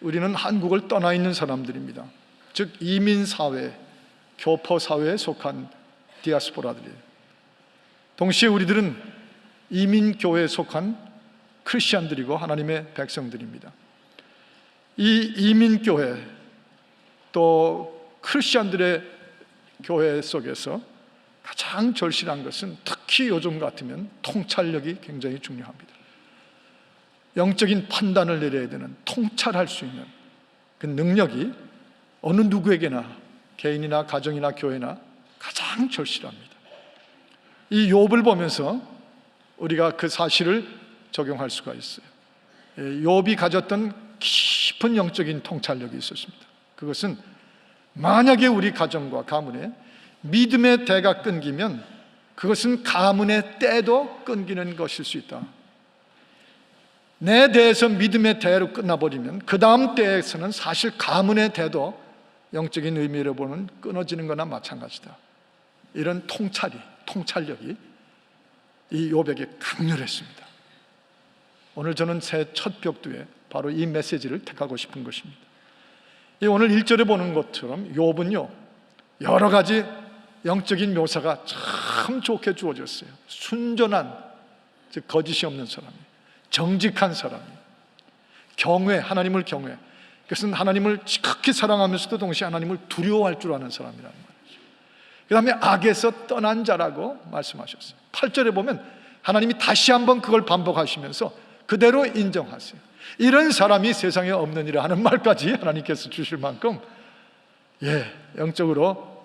우리는 한국을 떠나 있는 사람들입니다. 즉 이민사회, 교포사회에 속한 디아스포라들이에요. 동시에 우리들은 이민교회에 속한 크리스천들이고 하나님의 백성들입니다. 이 이민교회 또 크리스천들의 교회 속에서 가장 절실한 것은 특히 요즘 같으면 통찰력이 굉장히 중요합니다. 영적인 판단을 내려야 되는, 통찰할 수 있는 그 능력이 어느 누구에게나, 개인이나 가정이나 교회나 가장 절실합니다. 이 욥을 보면서 우리가 그 사실을 적용할 수가 있어요. 욥이 가졌던 깊은 영적인 통찰력이 있었습니다. 그것은 만약에 우리 가정과 가문에 믿음의 대가 끊기면 그것은 가문의 때도 끊기는 것일 수 있다. 내 대에서 믿음의 대로 끝나버리면 그 다음 때에서는 사실 가문의 대도 영적인 의미로 보면 끊어지는 거나 마찬가지다. 이런 통찰력이 이 욥에게 강렬했습니다. 오늘 저는 새 첫 벽두에 바로 이 메시지를 택하고 싶은 것입니다. 오늘 1절에 보는 것처럼 욥은요, 여러 가지 영적인 묘사가 참 좋게 주어졌어요. 순전한, 즉 거짓이 없는 사람이, 정직한 사람이, 경외, 하나님을 경외, 그것은 하나님을 지극히 사랑하면서도 동시에 하나님을 두려워할 줄 아는 사람이라는 말이죠. 그 다음에 악에서 떠난 자라고 말씀하셨어요. 8절에 보면 하나님이 다시 한번 그걸 반복하시면서 그대로 인정하세요. 이런 사람이 세상에 없느니라 하는 말까지 하나님께서 주실 만큼 영적으로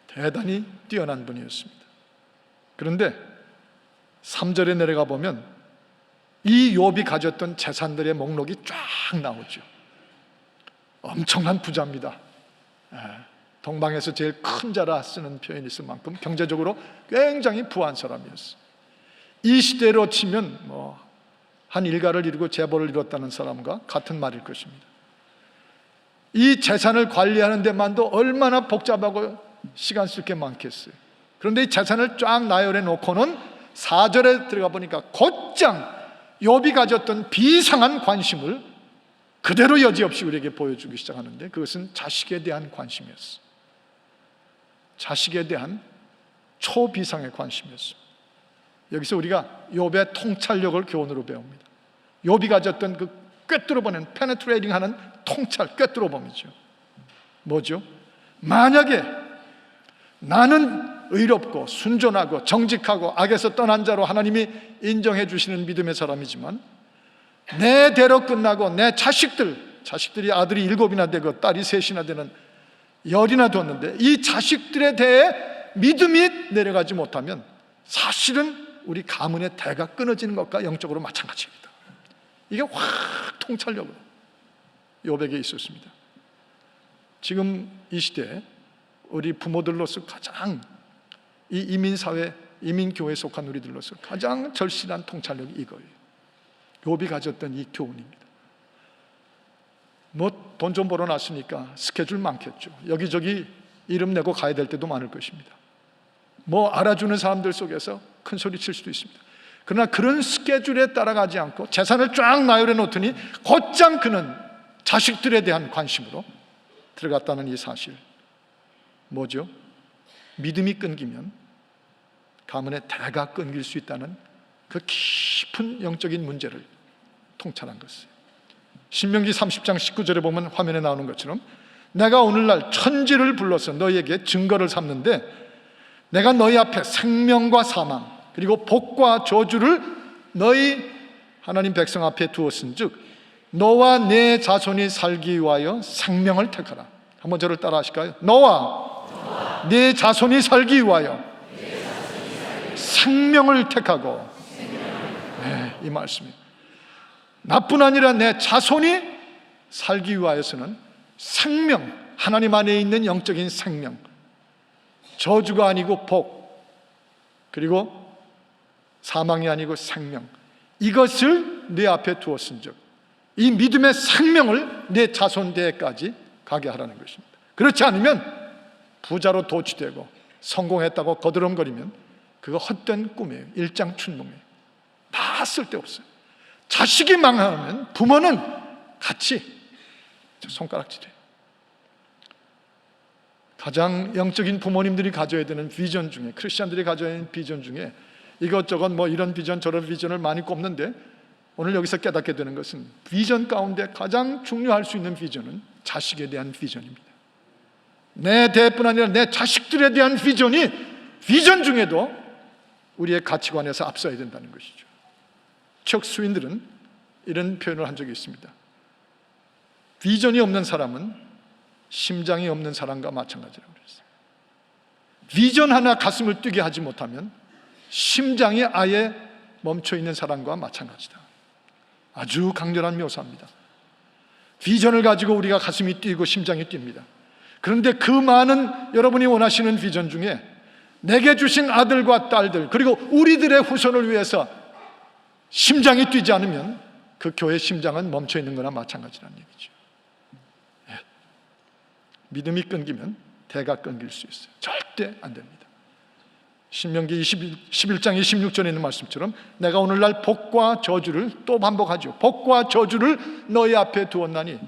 대단히 뛰어난 분이었습니다. 그런데 3절에 내려가 보면 이 욥이 가졌던 재산들의 목록이 쫙 나오죠. 엄청난 부자입니다. 동방에서 제일 큰 자라 쓰는 표현이 있을 만큼 경제적으로 굉장히 부한 사람이었어요. 이 시대로 치면 한 일가를 이루고 재벌을 이뤘다는 사람과 같은 말일 것입니다. 이 재산을 관리하는 데만도 얼마나 복잡하고 시간 쓸 게 많겠어요. 그런데 이 재산을 쫙 나열해 놓고는 4절에 들어가 보니까 곧장 욥이 가졌던 비상한 관심을 그대로 여지없이 우리에게 보여주기 시작하는데, 그것은 자식에 대한 관심이었어요. 자식에 대한 초비상의 관심이었어요. 여기서 우리가 욥의 통찰력을 교훈으로 배웁니다. 욥이 가졌던 그 꿰뚫어보는, 페네트레이팅하는 통찰, 꿰뚫어봄이죠. 뭐죠? 만약에 나는 의롭고 순전하고 정직하고 악에서 떠난 자로 하나님이 인정해 주시는 믿음의 사람이지만 내 대로 끝나고 내 자식들이 아들이 7이나 되고 딸이 3이나 되는 열이나 뒀는데 이 자식들에 대해 믿음이 내려가지 못하면 사실은 우리 가문의 대가 끊어지는 것과 영적으로 마찬가지입니다. 이게 확 통찰력으로 욥에게 있었습니다. 지금 이 시대에 우리 부모들로서 가장 이 이민사회, 이민교회에 속한 우리들로서 가장 절실한 통찰력이 이거예요. 욥이 가졌던 이 교훈입니다. 돈 좀 벌어놨으니까 스케줄 많겠죠. 여기저기 이름 내고 가야 될 때도 많을 것입니다. 알아주는 사람들 속에서 큰 소리 칠 수도 있습니다. 그러나 그런 스케줄에 따라가지 않고 재산을 쫙 나열해 놓더니 곧장 그는 자식들에 대한 관심으로 들어갔다는 이 사실. 뭐죠? 믿음이 끊기면 가문의 대가 끊길 수 있다는 그 깊은 영적인 문제를 통찰한 것이에요. 신명기 30장 19절에 보면 화면에 나오는 것처럼 내가 오늘날 천지를 불러서 너희에게 증거를 삼는데 내가 너희 앞에 생명과 사망 그리고 복과 저주를 너희 하나님 백성 앞에 두었은즉 너와 내 자손이 살기 위하여 생명을 택하라. 한번 저를 따라 하실까요? 너와 내 자손이 살기 위하여 생명을 택하고, 이 말씀이에요. 나뿐 아니라 내 자손이 살기 위하여서는 생명, 하나님 안에 있는 영적인 생명, 저주가 아니고 복, 그리고 사망이 아니고 생명, 이것을 내 앞에 두었은즉 이 믿음의 생명을 내 자손대까지 가게 하라는 것입니다. 그렇지 않으면 부자로 도취되고 성공했다고 거드름거리면 그거 헛된 꿈이에요. 일장춘몽이에요. 다 쓸데없어요. 자식이 망하면 부모는 같이 손가락질이에요. 가장 영적인 부모님들이 가져야 되는 비전 중에, 크리스천들이 가져야 하는 비전 중에 이것저것 이런 비전 저런 비전을 많이 꼽는데, 오늘 여기서 깨닫게 되는 것은 비전 가운데 가장 중요할 수 있는 비전은 자식에 대한 비전입니다. 내 대뿐 아니라 내 자식들에 대한 비전이 비전 중에도 우리의 가치관에서 앞서야 된다는 것이죠. 척 스윈들은 이런 표현을 한 적이 있습니다. 비전이 없는 사람은 심장이 없는 사람과 마찬가지라고 그랬어요. 비전 하나 가슴을 뛰게 하지 못하면 심장이 아예 멈춰 있는 사람과 마찬가지다. 아주 강렬한 묘사입니다. 비전을 가지고 우리가 가슴이 뛰고 심장이 뜁니다. 그런데 그 많은 여러분이 원하시는 비전 중에 내게 주신 아들과 딸들, 그리고 우리들의 후손을 위해서 심장이 뛰지 않으면 그 교회 심장은 멈춰 있는 거나 마찬가지라는 얘기죠. 믿음이 끊기면 대가 끊길 수 있어요. 절대 안 됩니다. 신명기 11장 26절에 있는 말씀처럼 내가 오늘날 복과 저주를, 또 반복하죠, 복과 저주를 너희 앞에 두었나니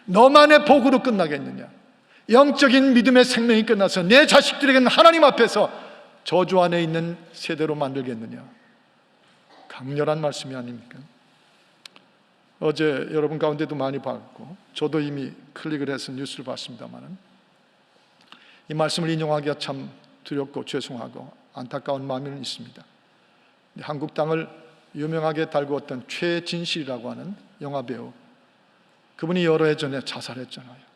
너만의 복으로 끝나겠느냐? 영적인 믿음의 생명이 끝나서 내 자식들에게는 하나님 앞에서 저주 안에 있는 세대로 만들겠느냐? 강렬한 말씀이 아닙니까? 어제 여러분 가운데도 많이 봤고 저도 이미 클릭을 해서 뉴스를 봤습니다만, 이 말씀을 인용하기가 참 두렵고 죄송하고 안타까운 마음이 있습니다. 한국 땅을 유명하게 달구었던 최진실이라고 하는 영화배우, 그분이 여러 해 전에 자살했잖아요.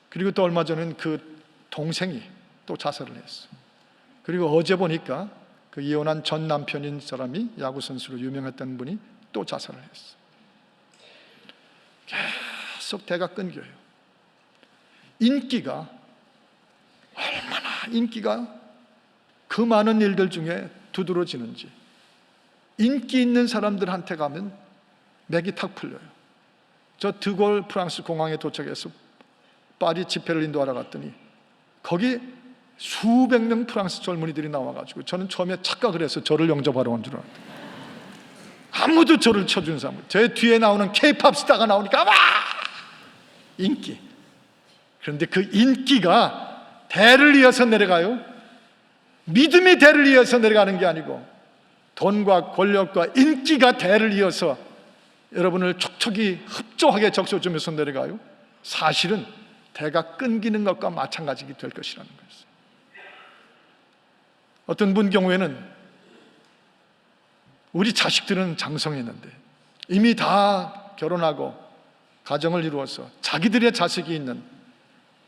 그리고 또 얼마 전에는 그 동생이 또 자살을 했어요. 그리고 어제 보니까 그 이혼한 전 남편인 사람이 야구선수로 유명했던 분이 또 자살을 했어요. 계속 대가 끊겨요. 인기가 그 많은 일들 중에 두드러지는지, 인기 있는 사람들한테 가면 맥이 탁 풀려요. 저 드골 프랑스 공항에 도착해서 파리 집회를 인도하러 갔더니 거기 수백 명 프랑스 젊은이들이 나와가지고 저는 처음에 착각을 해서 저를 영접하러 온 줄 알았어요. 아무도 저를 쳐준 사람, 제 뒤에 나오는 K-팝 스타가 나오니까 와! 인기. 그런데 그 인기가 대를 이어서 내려가요. 믿음이 대를 이어서 내려가는 게 아니고 돈과 권력과 인기가 대를 이어서 여러분을 촉촉이 흡족하게 적셔주면서 내려가요. 사실은 대가 끊기는 것과 마찬가지가 될 것이라는 것이죠. 어떤 분 경우에는 우리 자식들은 장성했는데 이미 다 결혼하고 가정을 이루어서 자기들의 자식이 있는,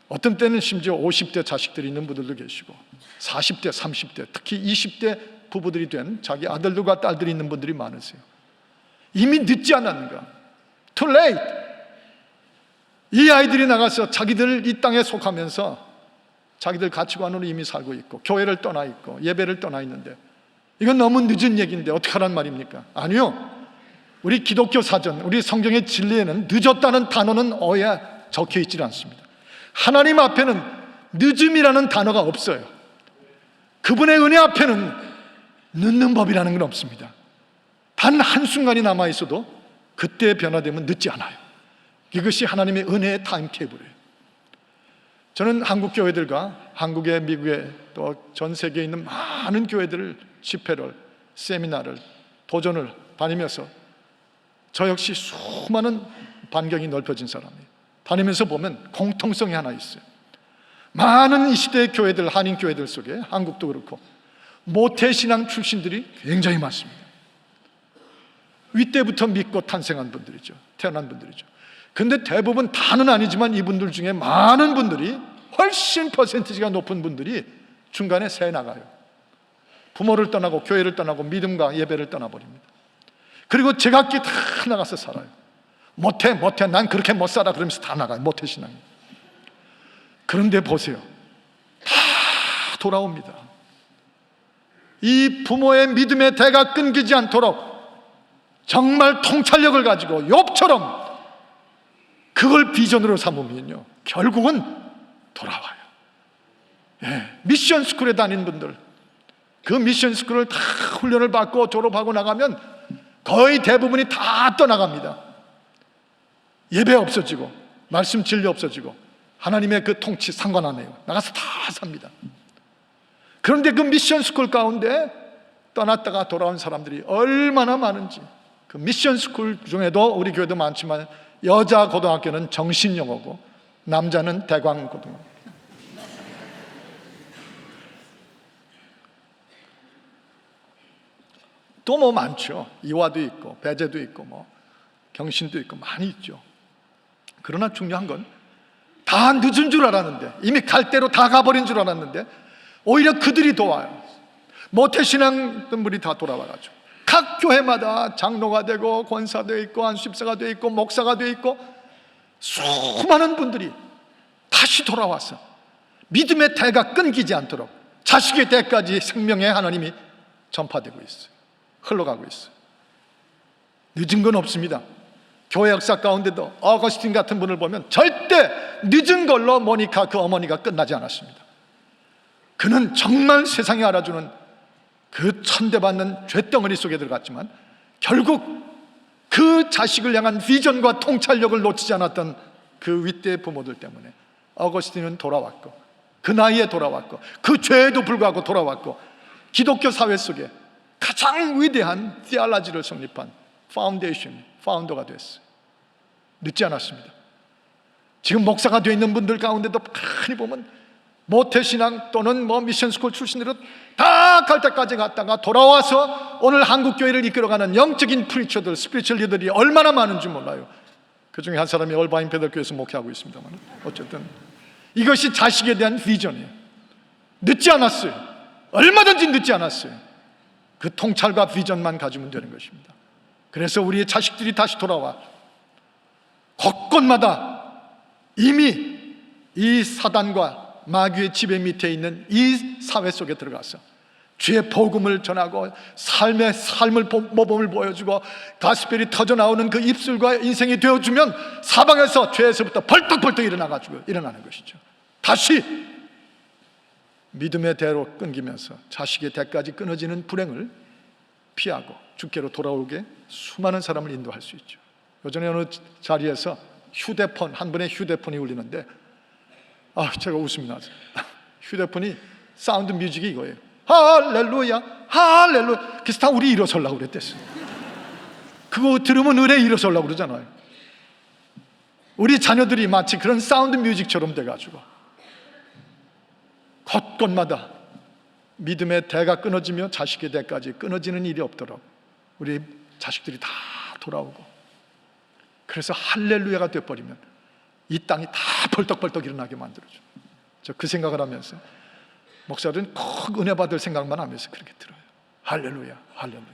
어떤 때는 심지어 50대 자식들이 있는 분들도 계시고 40대, 30대, 특히 20대 부부들이 된 자기 아들들과 딸들이 있는 분들이 많으세요. 이미 늦지 않았는가? Too late! 이 아이들이 나가서 자기들 이 땅에 속하면서 자기들 가치관으로 이미 살고 있고 교회를 떠나 있고 예배를 떠나 있는데, 이건 너무 늦은 얘기인데 어떻게 하란 말입니까? 아니요. 우리 기독교 사전, 우리 성경의 진리에는 늦었다는 단어는 어에 적혀 있지 않습니다. 하나님 앞에는 늦음이라는 단어가 없어요. 그분의 은혜 앞에는 늦는 법이라는 건 없습니다. 단 한순간이 남아있어도 그때 변화되면 늦지 않아요. 이것이 하나님의 은혜의 타임테이블이에요. 저는 한국 교회들과 한국의, 미국의, 또 전 세계에 있는 많은 교회들을, 집회를, 세미나를, 도전을 다니면서 저 역시 수많은 반경이 넓혀진 사람이에요. 다니면서 보면 공통성이 하나 있어요. 많은 이 시대의 교회들, 한인 교회들 속에 한국도 그렇고 모태신앙 출신들이 굉장히 많습니다. 윗때부터 믿고 탄생한 분들이죠. 태어난 분들이죠. 근데 대부분 다는 아니지만 이분들 중에 많은 분들이, 훨씬 퍼센티지가 높은 분들이 중간에 새 나가요. 부모를 떠나고 교회를 떠나고 믿음과 예배를 떠나버립니다. 그리고 제각기 다 나가서 살아요. 못해 난 그렇게 못 살아 그러면서 다 나가요. 모태신앙이. 그런데 보세요, 다 돌아옵니다. 이 부모의 믿음의 대가 끊기지 않도록 정말 통찰력을 가지고 욥처럼 그걸 비전으로 삼으면요 결국은 돌아와요. 미션 스쿨에 다닌 분들, 그 미션 스쿨을 다 훈련을 받고 졸업하고 나가면 거의 대부분이 다 떠나갑니다. 예배 없어지고 말씀 진리 없어지고 하나님의 그 통치 상관 안 해요. 나가서 다 삽니다. 그런데 그 미션 스쿨 가운데 떠났다가 돌아온 사람들이 얼마나 많은지, 그 미션 스쿨 중에도 우리 교회도 많지만 여자 고등학교는 정신영어고 남자는 대광고등학교. 또 뭐 많죠. 이화도 있고 배재도 있고 뭐 경신도 있고 많이 있죠. 그러나 중요한 건 다 늦은 줄 알았는데, 이미 갈 대로 다 가버린 줄 알았는데 오히려 그들이 도와요. 모태신앙 분들이 다 돌아와가지고 각 교회마다 장로가 되고 권사도 있고 안수집사가 돼 있고 목사가 돼 있고 수많은 분들이 다시 돌아와서 믿음의 대가 끊기지 않도록 자식의 대까지 생명의 하나님이 전파되고 있어요. 흘러가고 있어요. 늦은 건 없습니다. 교회 역사 가운데도 어거스틴 같은 분을 보면 절대 늦은 걸로 모니카 그 어머니가 끝나지 않았습니다. 그는 정말 세상이 알아주는 그 천대받는 죄덩어리 속에 들어갔지만 결국 그 자식을 향한 비전과 통찰력을 놓치지 않았던 그 윗대 부모들 때문에 어거스틴은 돌아왔고, 그 나이에 돌아왔고, 그 죄에도 불구하고 돌아왔고, 기독교 사회 속에 가장 위대한 티알라지를 성립한 파운더가 됐어요. 늦지 않았습니다. 지금 목사가 되어 있는 분들 가운데도 많이 보면 모태신앙 또는 뭐 미션스쿨 출신으로 다 갈 때까지 갔다가 돌아와서 오늘 한국교회를 이끌어가는 영적인 프리처들, 스피리추얼 리더들이 얼마나 많은지 몰라요. 그 중에 한 사람이 얼바인 베들교회에서 목회하고 있습니다만, 어쨌든 이것이 자식에 대한 비전이에요. 늦지 않았어요. 얼마든지 늦지 않았어요. 그 통찰과 비전만 가지면 되는 것입니다. 그래서 우리의 자식들이 다시 돌아와 곳곳마다 이미 이 사단과 마귀의 지배 밑에 있는 이 사회 속에 들어가서 주의 복음을 전하고 삶의 모범을 보여주고 가스펠이 터져나오는 그 입술과 인생이 되어주면 사방에서 죄에서부터 벌떡벌떡 일어나는 것이죠. 다시 믿음의 대로 끊기면서 자식의 대까지 끊어지는 불행을 피하고 주께로 돌아오게 수많은 사람을 인도할 수 있죠. 요전에 어느 자리에서 한 분의 휴대폰이 울리는데 제가 웃음이 나죠. 휴대폰이 사운드 뮤직이 이거예요. 할렐루야 할렐루야. 그래서 다 우리 일어서려고 그랬댔어요. 그거 들으면 의뢰 일어서려고 그러잖아요. 우리 자녀들이 마치 그런 사운드 뮤직처럼 돼가지고 곳곳마다 믿음의 대가 끊어지며 자식의 대까지 끊어지는 일이 없도록 우리 자식들이 다 돌아오고, 그래서 할렐루야가 되어버리면 이 땅이 다 벌떡벌떡 일어나게 만들어줘. 저 그 생각을 하면서 목사들은 꼭 은혜 받을 생각만 하면서 그렇게 들어요. 할렐루야 할렐루야.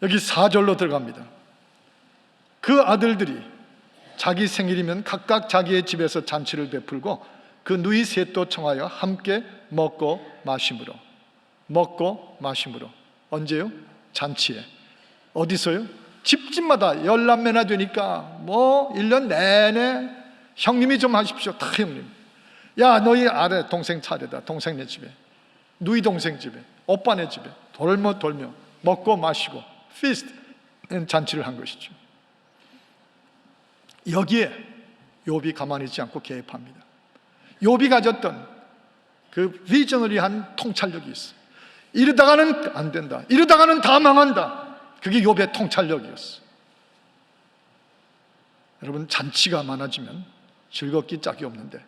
여기 4절로 들어갑니다. 그 아들들이 자기 생일이면 각각 자기의 집에서 잔치를 베풀고 그 누이 셋도 청하여 함께 먹고 마심으로. 언제요? 잔치에. 어디서요? 집집마다 열남매나 되니까 뭐 1년 내내 형님이 좀 하십시오. 다 형님. 야, 너희 아래 동생 차례다. 동생네 집에, 누이 동생 집에, 오빠네 집에 돌며 먹고 마시고 피스트 잔치를 한 것이죠. 여기에 욥이 가만히 있지 않고 개입합니다. 욥이 가졌던 그 비저너리한 통찰력이 있어요. 이러다가는 안 된다, 이러다가는 다 망한다. 그게 욥의 통찰력이었어요. 여러분, 잔치가 많아지면 즐겁기 짝이 없는데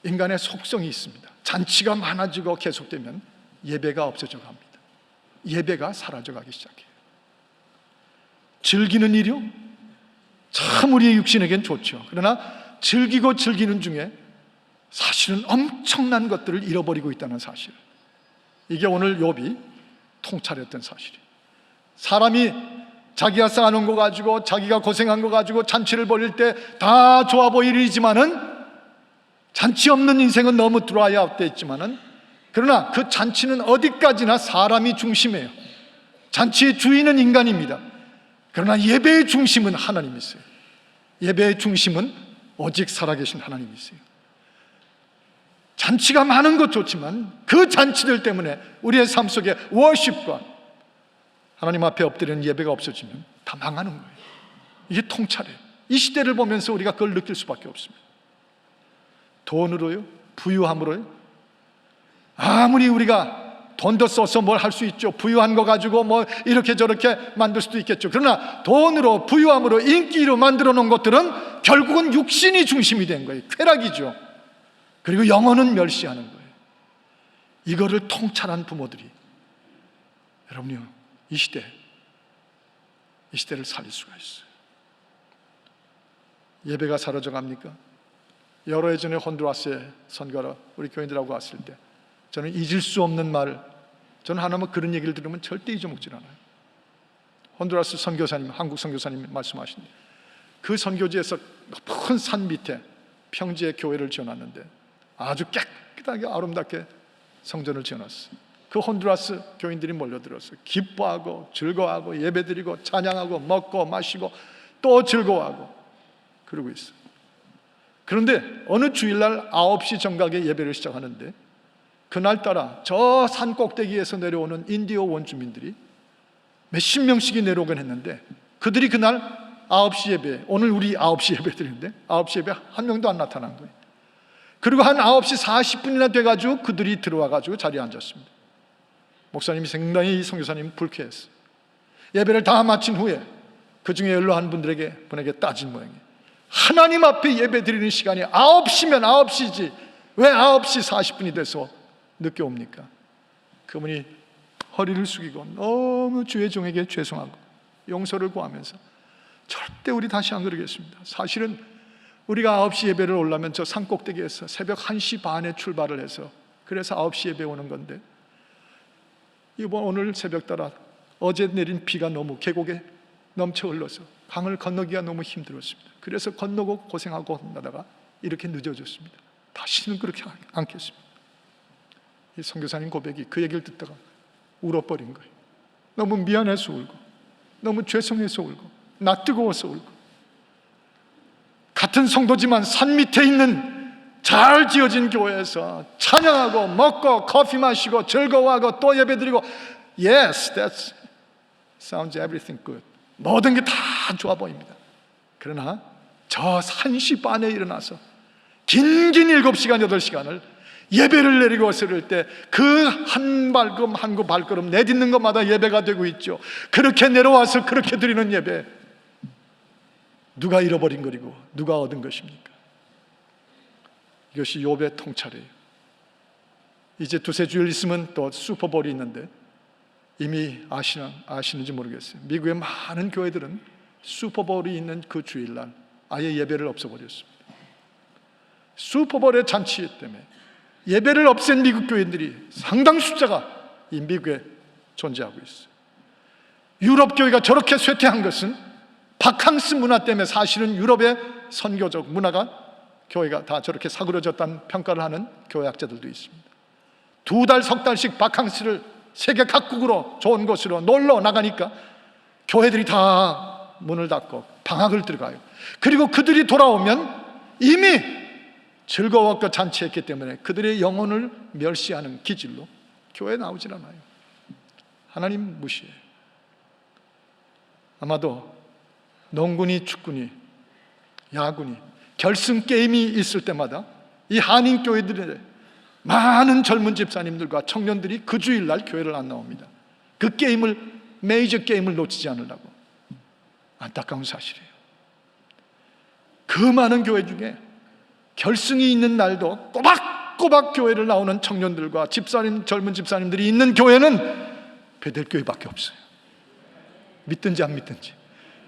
인간의 속성이 있습니다. 잔치가 많아지고 계속되면 예배가 없어져 갑니다. 예배가 사라져가기 시작해요. 즐기는 일이요? 참 우리의 육신에겐 좋죠. 그러나 즐기는 중에 사실은 엄청난 것들을 잃어버리고 있다는 사실, 이게 오늘 욥이 통찰했던 사실이에요. 사람이 자기가 쌓아놓은 거 가지고, 자기가 고생한 거 가지고 잔치를 벌일 때 다 좋아 보일 일이지만은, 잔치 없는 인생은 너무 드라이 아웃돼 있지만은, 그러나 그 잔치는 어디까지나 사람이 중심이에요. 잔치의 주인은 인간입니다. 그러나 예배의 중심은 하나님이세요. 예배의 중심은 오직 살아계신 하나님이세요. 잔치가 많은 것 좋지만 그 잔치들 때문에 우리의 삶 속에 워십과 하나님 앞에 엎드리는 예배가 없어지면 다 망하는 거예요. 이게 통찰이에요. 이 시대를 보면서 우리가 그걸 느낄 수밖에 없습니다. 돈으로요? 부유함으로요? 아무리 우리가 돈도 써서 뭘 할 수 있죠. 부유한 거 가지고 뭐 이렇게 저렇게 만들 수도 있겠죠. 그러나 돈으로, 부유함으로, 인기로 만들어 놓은 것들은 결국은 육신이 중심이 된 거예요. 쾌락이죠. 그리고 영혼은 멸시하는 거예요. 이거를 통찰한 부모들이, 여러분요, 이 시대를 살릴 수가 있어요. 예배가 사라져 갑니까? 여러 해 전에 혼두라스에 선교하러 우리 교인들하고 왔을 때 저는 잊을 수 없는 말, 저는 하나만 그런 얘기를 들으면 절대 잊어먹질 않아요. 혼두라스 선교사님, 한국 선교사님 말씀하신데, 그 선교지에서 높은 산 밑에 평지에 교회를 지어놨는데 아주 깨끗하게 아름답게 성전을 지어놨어요. 그 혼두라스 교인들이 몰려들어서 기뻐하고 즐거워하고 예배드리고 찬양하고 먹고 마시고 또 즐거워하고 그러고 있어요. 그런데 어느 주일날 9시 정각에 예배를 시작하는데 그날따라 저 산 꼭대기에서 내려오는 인디오 원주민들이 몇십 명씩이 내려오긴 했는데, 그들이 그날 9시 예배, 오늘 우리 9시 예배 드리는데 9시 예배 한 명도 안 나타난 거예요. 그리고 한 9시 40분이나 돼가지고 그들이 들어와가지고 자리에 앉았습니다. 목사님이 상당히 선교사님 불쾌했어요. 예배를 다 마친 후에 그 중에 연로한 분에게 따진 모양이에요. 하나님 앞에 예배 드리는 시간이 9시면 9시지 왜 9시 40분이 돼서 늦게 옵니까? 그분이 허리를 숙이고 너무 주의 종에게 죄송하고 용서를 구하면서 절대 우리 다시 안 그러겠습니다. 사실은 우리가 9시 예배를 오려면 저 산꼭대기에서 새벽 1시 반에 출발을 해서 그래서 9시 예배 오는 건데, 오늘 새벽 따라 어제 내린 비가 너무 계곡에 넘쳐 흘러서 강을 건너기가 너무 힘들었습니다. 그래서 건너고 고생하고 나다가 이렇게 늦어졌습니다. 다시는 그렇게 않겠습니다. 이 선교사님 고백이 그 얘기를 듣다가 울어버린 거예요. 너무 미안해서 울고 너무 죄송해서 울고 나 뜨거워서 울고, 같은 성도지만 산 밑에 있는 잘 지어진 교회에서 찬양하고 먹고 커피 마시고 즐거워하고 또 예배드리고, Yes, that sounds everything good. 모든 게 다 좋아 보입니다. 그러나 저 1시 반에 일어나서 긴긴 7시간 8시간을 예배를 내리고 왔을 때 그 한 발걸음 한 발걸음 내딛는 것마다 예배가 되고 있죠. 그렇게 내려와서 그렇게 드리는 예배, 누가 잃어버린 것이고 누가 얻은 것입니까? 이것이 욥의 통찰이에요. 이제 두세 주일 있으면 또 슈퍼볼이 있는데 이미 아시는지 모르겠어요. 미국의 많은 교회들은 슈퍼볼이 있는 그 주일날 아예 예배를 없애버렸습니다. 슈퍼볼의 잔치 때문에 예배를 없앤 미국 교인들이 상당 숫자가 이 미국에 존재하고 있어요. 유럽 교회가 저렇게 쇠퇴한 것은 바캉스 문화 때문에, 사실은 유럽의 선교적 문화가 교회가 다 저렇게 사그러졌다는 평가를 하는 교회학자들도 있습니다. 2달, 석 달씩 바캉스를 세계 각국으로 좋은 곳으로 놀러 나가니까 교회들이 다 문을 닫고 방학을 들어가요. 그리고 그들이 돌아오면 이미 즐거웠고 잔치했기 때문에 그들의 영혼을 멸시하는 기질로 교회에 나오질 않아요. 하나님 무시해요. 아마도 농구니 축구니 야구니 결승 게임이 있을 때마다 이 한인교회들의 많은 젊은 집사님들과 청년들이 그 주일날 교회를 안 나옵니다. 그 게임을, 메이저 게임을 놓치지 않으려고. 안타까운 사실이에요. 그 많은 교회 중에 결승이 있는 날도 꼬박꼬박 교회를 나오는 청년들과 집사님, 젊은 집사님들이 있는 교회는 베델교회밖에 없어요. 믿든지 안 믿든지.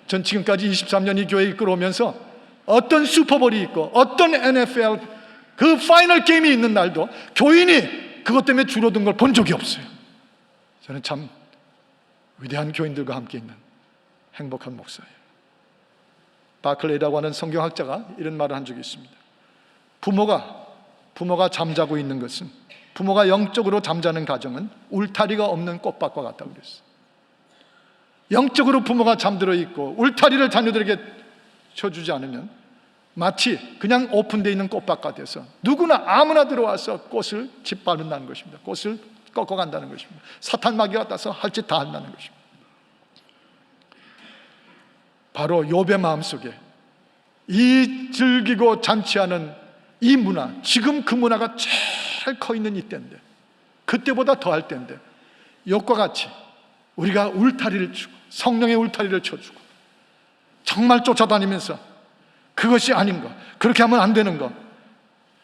전 지금까지 23년 이 교회 이끌어오면서 어떤 슈퍼볼이 있고 어떤 NFL 그 파이널 게임이 있는 날도 교인이 그것 때문에 줄어든 걸 본 적이 없어요. 저는 참 위대한 교인들과 함께 있는 행복한 목사예요. 바클레이라고 하는 성경학자가 이런 말을 한 적이 있습니다. 부모가 잠자고 있는 것은, 부모가 영적으로 잠자는 가정은 울타리가 없는 꽃밭과 같다고 그랬어요. 영적으로 부모가 잠들어 있고 울타리를 자녀들에게 쳐주지 않으면 마치 그냥 오픈되어 있는 꽃밭 같아서 누구나 아무나 들어와서 꽃을 짓밟는다는 것입니다. 꽃을 꺾어간다는 것입니다. 사탄 마귀가 따서 할 짓 다 한다는 것입니다. 바로 욥의 마음속에 이 즐기고 잔치하는 이 문화, 지금 그 문화가 제일 커 있는 이때인데, 그때보다 더할 때인데, 이것과 같이 우리가 울타리를 주고 성령의 울타리를 쳐주고 정말 쫓아다니면서 그것이 아닌 것, 그렇게 하면 안 되는 것,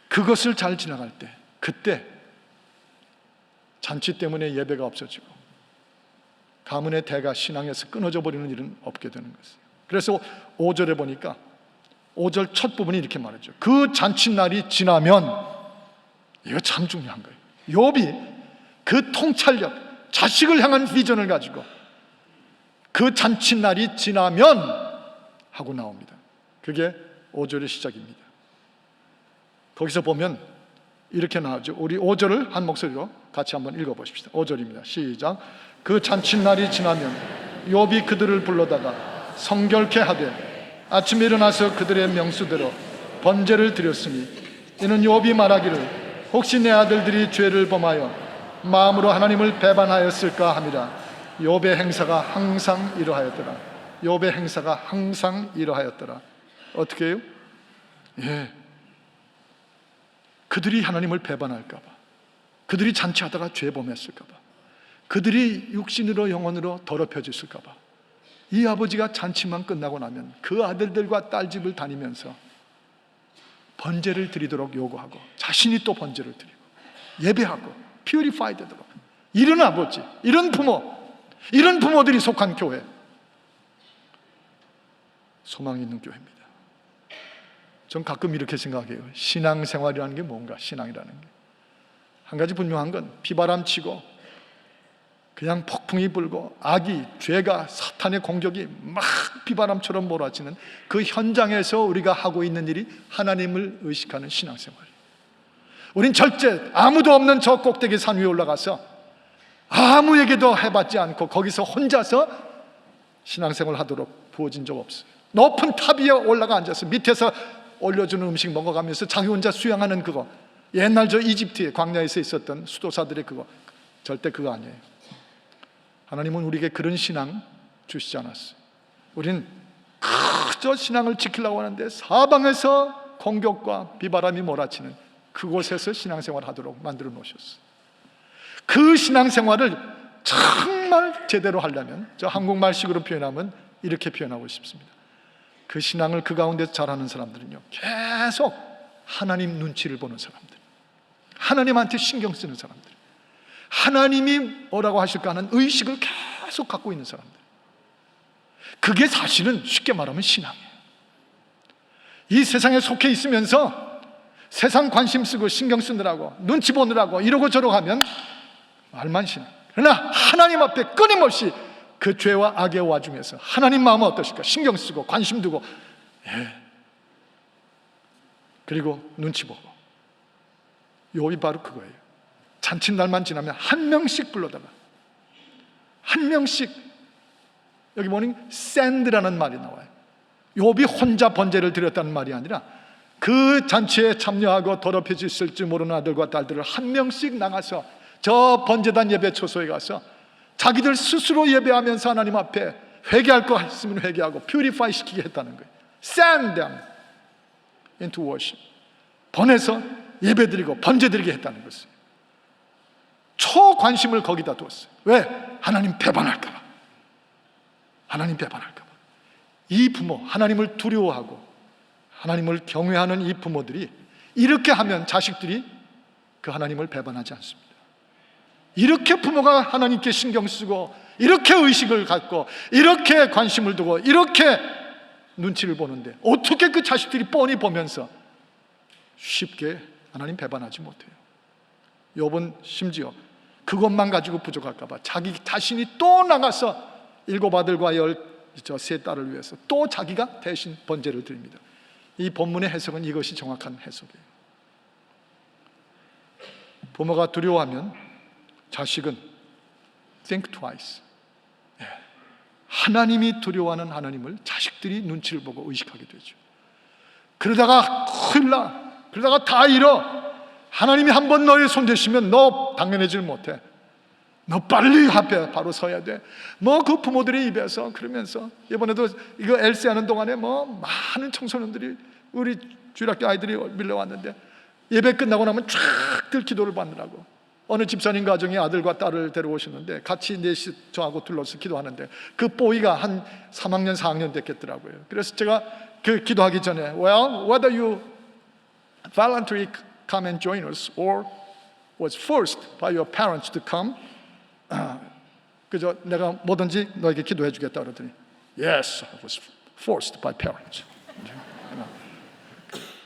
그것을 잘 지나갈 때, 그때 잔치 때문에 예배가 없어지고 가문의 대가 신앙에서 끊어져 버리는 일은 없게 되는 것이에요. 그래서 5절에 보니까 5절 첫 부분이 이렇게 말하죠. 그 잔칫날이 지나면, 이거 참 중요한 거예요. 욥이 그 통찰력, 자식을 향한 비전을 가지고 그 잔칫날이 지나면 하고 나옵니다. 그게 5절의 시작입니다. 거기서 보면 이렇게 나오죠. 우리 5절을 한 목소리로 같이 한번 읽어보십시다. 5절입니다. 시작. 그 잔칫날이 지나면 욥이 그들을 불러다가 성결케 하되 아침에 일어나서 그들의 명수대로 번제를 드렸으니 이는 욥이 말하기를 혹시 내 아들들이 죄를 범하여 마음으로 하나님을 배반하였을까 함이라. 욥의 행사가 항상 이러하였더라. 욥의 행사가 항상 이러하였더라. 어떻게 해요? 그들이 하나님을 배반할까 봐, 그들이 잔치하다가 죄 범했을까 봐, 그들이 육신으로 영혼으로 더럽혀졌을까 봐, 이 아버지가 잔치만 끝나고 나면 그 아들들과 딸 집을 다니면서 번제를 드리도록 요구하고 자신이 또 번제를 드리고 예배하고 퓨리파이 되도록, 이런 아버지, 이런 부모, 이런 부모들이 속한 교회, 소망이 있는 교회입니다. 전 가끔 이렇게 생각해요. 신앙생활이라는 게 뭔가, 신앙이라는 게 한 가지 분명한 건 비바람 치고 그냥 폭풍이 불고 악이, 죄가, 사탄의 공격이 막 비바람처럼 몰아치는 그 현장에서 우리가 하고 있는 일이 하나님을 의식하는 신앙생활이에요. 우린 절대 아무도 없는 저 꼭대기 산 위에 올라가서 아무에게도 해받지 않고 거기서 혼자서 신앙생활 하도록 부어진 적 없어요. 높은 탑 위에 올라가 앉아서 밑에서 올려주는 음식 먹어가면서 자기 혼자 수양하는 그거, 옛날 저 이집트의 광야에서 있었던 수도사들의 그거, 절대 그거 아니에요. 하나님은 우리에게 그런 신앙 주시지 않았어요. 우리는 그저 신앙을 지키려고 하는데 사방에서 공격과 비바람이 몰아치는 그곳에서 신앙생활 하도록 만들어 놓으셨어요. 그 신앙생활을 정말 제대로 하려면, 저 한국말식으로 표현하면 이렇게 표현하고 싶습니다. 그 신앙을 그 가운데서 잘하는 사람들은요, 계속 하나님 눈치를 보는 사람들, 하나님한테 신경 쓰는 사람들, 하나님이 뭐라고 하실까 하는 의식을 계속 갖고 있는 사람들, 그게 사실은 쉽게 말하면 신앙이에요. 이 세상에 속해 있으면서 세상 관심 쓰고 신경 쓰느라고 눈치 보느라고 이러고 저러고 하면 말만 신앙. 그러나 하나님 앞에 끊임없이 그 죄와 악의 와중에서 하나님 마음은 어떠실까 신경 쓰고 관심 두고, 그리고 눈치 보고, 욥이 바로 그거예요. 잔칫날만 지나면 한 명씩 불러다가, 한 명씩, 여기 보니 샌드라는 말이 나와요. 욥이 혼자 번제를 드렸다는 말이 아니라 그 잔치에 참여하고 더럽혀졌을지 모르는 아들과 딸들을 한 명씩 나가서 저 번제단 예배 초소에 가서 자기들 스스로 예배하면서 하나님 앞에 회개할 거 있으면 회개하고 퓨리파이 시키게 했다는 거예요. Send them into worship. 보내서 예배드리고 번제드리게 했다는 것이에요. 초관심을 거기다 두었어요. 왜? 하나님 배반할까 봐. 하나님 배반할까 봐. 이 부모, 하나님을 두려워하고 하나님을 경외하는 이 부모들이 이렇게 하면 자식들이 그 하나님을 배반하지 않습니다. 이렇게 부모가 하나님께 신경 쓰고 이렇게 의식을 갖고 이렇게 관심을 두고 이렇게 눈치를 보는데 어떻게 그 자식들이 뻔히 보면서 쉽게 하나님 배반하지 못해요. 욥은 심지어 그것만 가지고 부족할까 봐 자기 자신이 또 나가서 7 아들과 13 딸을 위해서 또 자기가 대신 번제를 드립니다. 이 본문의 해석은 이것이 정확한 해석이에요. 부모가 두려워하면 자식은 think twice. 하나님이 두려워하는 하나님을 자식들이 눈치를 보고 의식하게 되죠. 그러다가 큰일 나, 그러다가 다 잃어. 하나님이 한번 너의 손 대시면 너 당연해질 못해. 너 빨리 앞에 바로 서야 돼. 뭐 그 부모들의 입에서 그러면서 이번에도 이거 엘세 하는 동안에 뭐 많은 청소년들이 우리 주일학교 아이들이 밀려왔는데 예배 끝나고 나면 쫙들 기도를 받느라고 어느 집사님 가정에 아들과 딸을 데려오셨는데 같이 넷이 저하고 둘러서 기도하는데 그 뽀이가 한 3학년 4학년 됐겠더라고요. 그래서 제가 그 기도하기 전에 Well, whether you voluntarily come and join us or was forced by your parents to come, 그저 내가 뭐든지 너에게 기도해 주겠다 그러더니 Yes, I was forced by parents.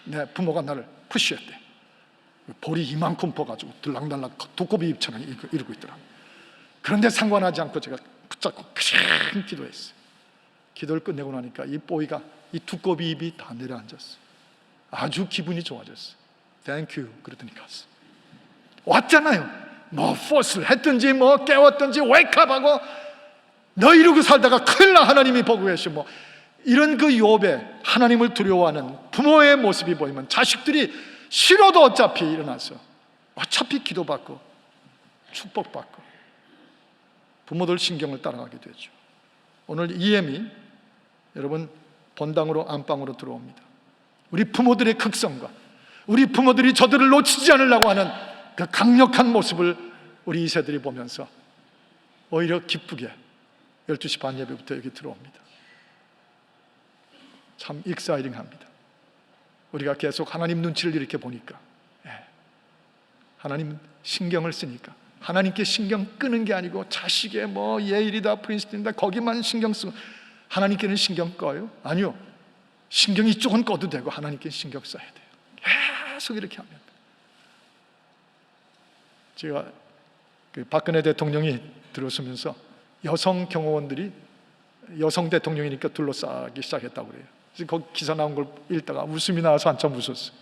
내 부모가 나를 푸시했대. 볼이 이만큼 퍼가지고 들락날락 두꺼비 입처럼 이러고 있더라. 그런데 상관하지 않고 제가 붙잡고 크싱 기도했어요. 기도를 끝내고 나니까 이 뽀이가 이 두꺼비 입이 다 내려앉았어요. 아주 기분이 좋아졌어요. Thank you 그러더니 갔어요. 왔잖아요. 뭐 포스를 했든지 뭐 깨웠든지 웨이크업하고 너 이러고 살다가 큰일 나 하나님이 보고 계셔 뭐 이런 그 욥에 하나님을 두려워하는 부모의 모습이 보이면 자식들이 싫어도 어차피 일어나서 어차피 기도받고 축복받고 부모들 신경을 따라가게 되죠. 오늘 EM이 여러분 본당으로 안방으로 들어옵니다. 우리 부모들의 극성과 우리 부모들이 저들을 놓치지 않으려고 하는 그 강력한 모습을 우리 2세들이 보면서 오히려 기쁘게 12시 반 예배부터 여기 들어옵니다. 참 익사이링합니다. 우리가 계속 하나님 눈치를 이렇게 보니까 하나님 신경을 쓰니까 하나님께 신경 끄는 게 아니고 자식의 뭐 예일이다 프린스턴이다 거기만 신경 쓰고 하나님께는 신경 꺼요? 아니요. 신경 이쪽은 꺼도 되고 하나님께 신경 써야 돼요. 계속 이렇게 하면 제가 그 박근혜 대통령이 들어서면서 여성 경호원들이 여성 대통령이니까 둘러싸기 시작했다고 그래요. 그래서 거기 기사 나온 걸 읽다가 웃음이 나와서 한참 웃었어요.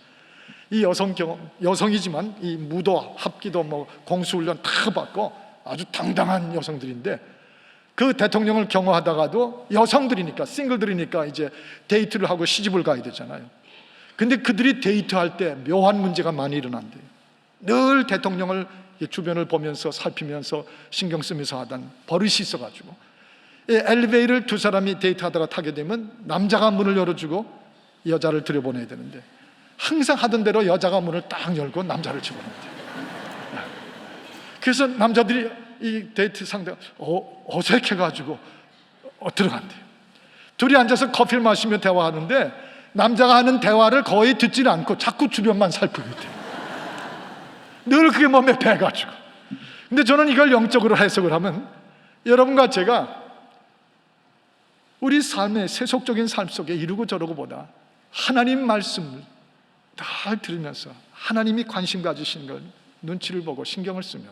이 여성이지만 이 무도 합기도 뭐 공수훈련 다 받고 아주 당당한 여성들인데 그 대통령을 경호하다가도 여성들이니까 싱글들이니까 이제 데이트를 하고 시집을 가야 되잖아요. 근데 그들이 데이트할 때 묘한 문제가 많이 일어난대요. 늘 대통령을 주변을 보면서 살피면서 신경 쓰면서 하던 버릇이 있어가지고 엘리베이터를 두 사람이 데이트하다가 타게 되면 남자가 문을 열어주고 여자를 들여보내야 되는데 항상 하던 대로 여자가 문을 딱 열고 남자를 집어넣는대요. 그래서 남자들이 이 데이트 상대가 어색해가지고 들어간대요. 둘이 앉아서 커피를 마시며 대화하는데 남자가 하는 대화를 거의 듣지를 않고 자꾸 주변만 살피고 있대요. 늘 그게 몸에 배가지고. 근데 저는 이걸 영적으로 해석을 하면 여러분과 제가 우리 삶의 세속적인 삶 속에 이러고 저러고 보다 하나님 말씀을 잘 들으면서 하나님이 관심 가지신 걸 눈치를 보고 신경을 쓰면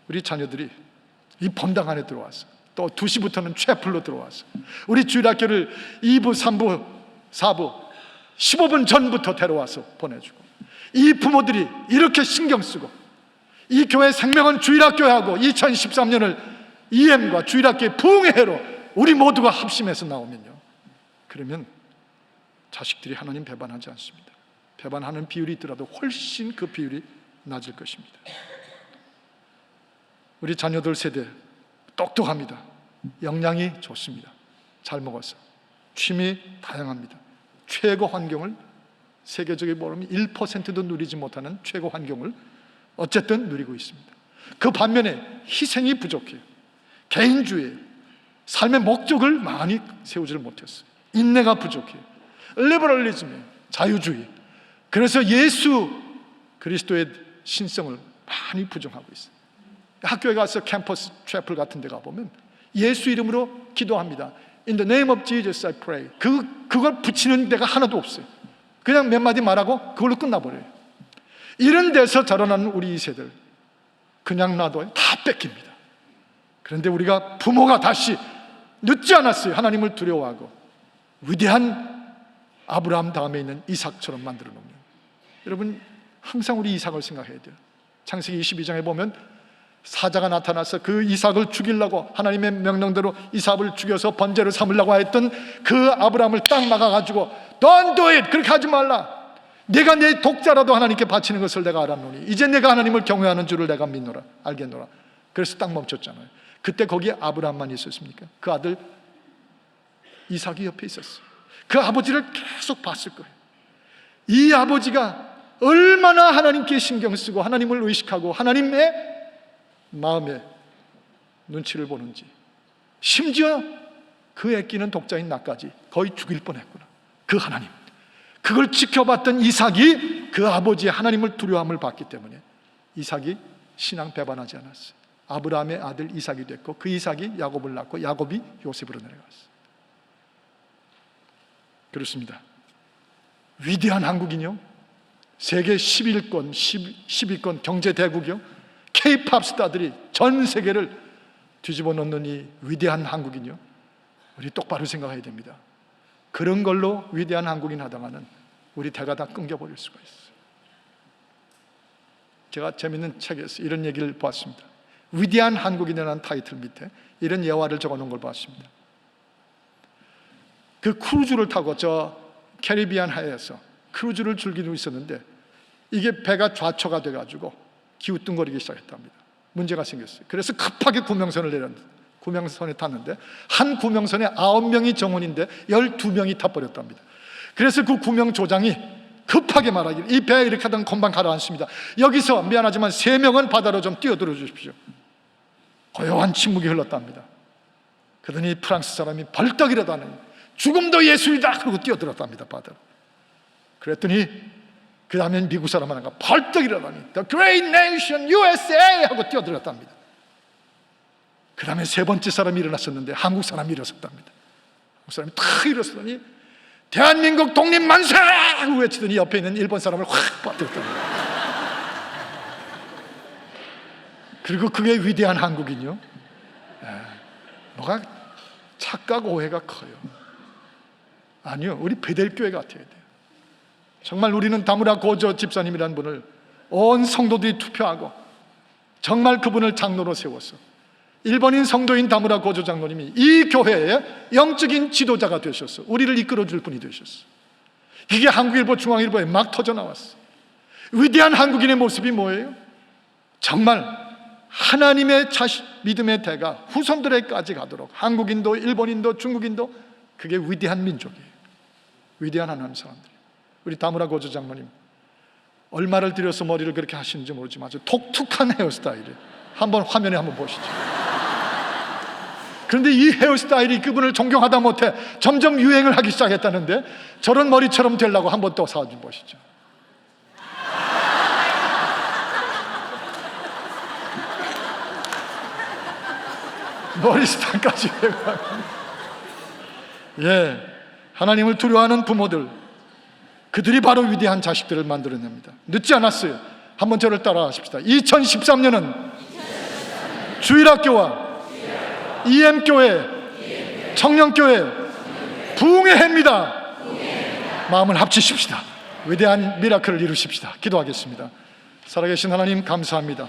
우리 자녀들이 이 본당 안에 들어와서 또 2시부터는 채플로 들어와서 우리 주일학교를 2부, 3부, 4부 15분 전부터 데려와서 보내주고 이 부모들이 이렇게 신경 쓰고 이 교회 생명은 주일학교하고 2013년을 EM과 주일학교의 부흥의 해로 우리 모두가 합심해서 나오면요, 그러면 자식들이 하나님 배반하지 않습니다. 배반하는 비율이 있더라도 훨씬 그 비율이 낮을 것입니다. 우리 자녀들 세대 똑똑합니다. 영양이 좋습니다. 잘 먹어서 취미 다양합니다. 최고 환경을 세계적으로 보면 1%도 누리지 못하는 최고 환경을 어쨌든 누리고 있습니다. 그 반면에 희생이 부족해요. 개인주의, 삶의 목적을 많이 세우지를 못했어요. 인내가 부족해요. 리버럴리즘이에요. 자유주의. 그래서 예수 그리스도의 신성을 많이 부정하고 있어요. 학교에 가서 캠퍼스 채플 같은 데 가보면 예수 이름으로 기도합니다. In the name of Jesus I pray. 그걸 붙이는 데가 하나도 없어요. 그냥 몇 마디 말하고 그걸로 끝나버려요. 이런 데서 자라나는 우리 2세들 그냥 놔둬요. 다 뺏깁니다. 그런데 우리가 부모가 다시 늦지 않았어요. 하나님을 두려워하고 위대한 아브라함 다음에 있는 이삭처럼 만들어 놓으면 여러분 항상 우리 이삭을 생각해야 돼요. 창세기 22장에 보면 사자가 나타나서 그 이삭을 죽이려고 하나님의 명령대로 이삭을 죽여서 번제를 삼으려고 했던 그 아브라함을 딱 막아가지고 Don't do it! 그렇게 하지 말라. 내가 내 독자라도 하나님께 바치는 것을 내가 알았노니 이제 내가 하나님을 경외하는 줄을 내가 믿노라, 알겠노라. 그래서 딱 멈췄잖아요. 그때 거기에 아브라함만 있었습니까? 그 아들 이삭이 옆에 있었어요. 그 아버지를 계속 봤을 거예요. 이 아버지가 얼마나 하나님께 신경 쓰고 하나님을 의식하고 하나님의 마음에 눈치를 보는지, 심지어 그 애끼는 독자인 나까지 거의 죽일 뻔했구나. 그 하나님, 그걸 지켜봤던 이삭이 그 아버지의 하나님을 두려움을 받기 때문에 이삭이 신앙 배반하지 않았어요. 아브라함의 아들 이삭이 됐고 그 이삭이 야곱을 낳고 야곱이 요셉으로 내려갔어요. 그렇습니다. 위대한 한국인요, 세계 11권, 12권 경제대국이요, K-팝 스타들이 전 세계를 뒤집어 놓는 이 위대한 한국인요, 우리 똑바로 생각해야 됩니다. 그런 걸로 위대한 한국인 하다가는 우리 대가 다 끊겨버릴 수가 있어요. 제가 재밌는 책에서 이런 얘기를 봤습니다. 위대한 한국인이라는 타이틀 밑에 이런 예화를 적어놓은 걸 봤습니다. 그 크루즈를 타고 저 캐리비안 하에서 크루즈를 즐기고 있었는데 이게 배가 좌초가 돼가지고 기우뚱거리기 시작했답니다. 문제가 생겼어요. 그래서 급하게 구명선을 내렸는데, 구명선에 탔는데 한 구명선에 9명이 정원인데 12명이 타버렸답니다. 그래서 그 구명조장이 급하게 말하기를, 이 배 이렇게 하던 금방 가라앉습니다. 여기서 미안하지만 3명은 바다로 좀 뛰어들어 주십시오. 고요한 침묵이 흘렀답니다. 그러더니 프랑스 사람이 벌떡 일어나니 죽음도 예술이다 그러고 뛰어들었답니다, 바다로. 그랬더니 그 다음엔 미국 사람 하나가 벌떡 일어나니 The Great Nation USA 하고 뛰어들었답니다. 그 다음에 세 번째 사람이 일어났었는데 한국 사람이 일어섰답니다. 한국 사람이 탁 일어서더니 대한민국 독립 만세! 하고 외치더니 옆에 있는 일본 사람을 확 빠뜨렸답니다. 그리고 그게 위대한 한국인요, 뭐가 착각 오해가 커요. 아니요, 우리 베델교회 같아야 돼요. 정말 우리는 다무라 고조 집사님이라는 분을 온 성도들이 투표하고 정말 그분을 장로로 세워서 일본인 성도인 다무라 고조 장로님이 이 교회의 영적인 지도자가 되셨어. 우리를 이끌어줄 분이 되셨어. 이게 한국일보, 중앙일보에 막 터져 나왔어. 위대한 한국인의 모습이 뭐예요? 정말 하나님의 믿음의 대가 후손들에까지 가도록, 한국인도 일본인도 중국인도, 그게 위대한 민족이에요. 위대한 하나님 사람들. 우리 다무라 고조 장로님 얼마를 들여서 머리를 그렇게 하시는지 모르지만 아주 독특한 헤어스타일이에요. 한번 화면에 한번 보시죠. 그런데 이 헤어스타일이 그분을 존경하다 못해 점점 유행을 하기 시작했다는데, 저런 머리처럼 되려고 한번 또 사진 보시죠. 머리 스타일까지 예, 하나님을 두려워하는 부모들, 그들이 바로 위대한 자식들을 만들어냅니다. 늦지 않았어요. 한번 저를 따라하십시다. 2013년은 주일학교와 EM교회, 청년교회 부흥의 해입니다. 마음을 합치십시다. 위대한 미라클을 이루십시다. 기도하겠습니다. 살아계신 하나님, 감사합니다.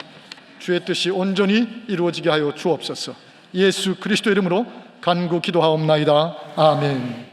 주의 뜻이 온전히 이루어지게 하여 주옵소서. 예수 그리스도 이름으로 간구 기도하옵나이다. 아멘.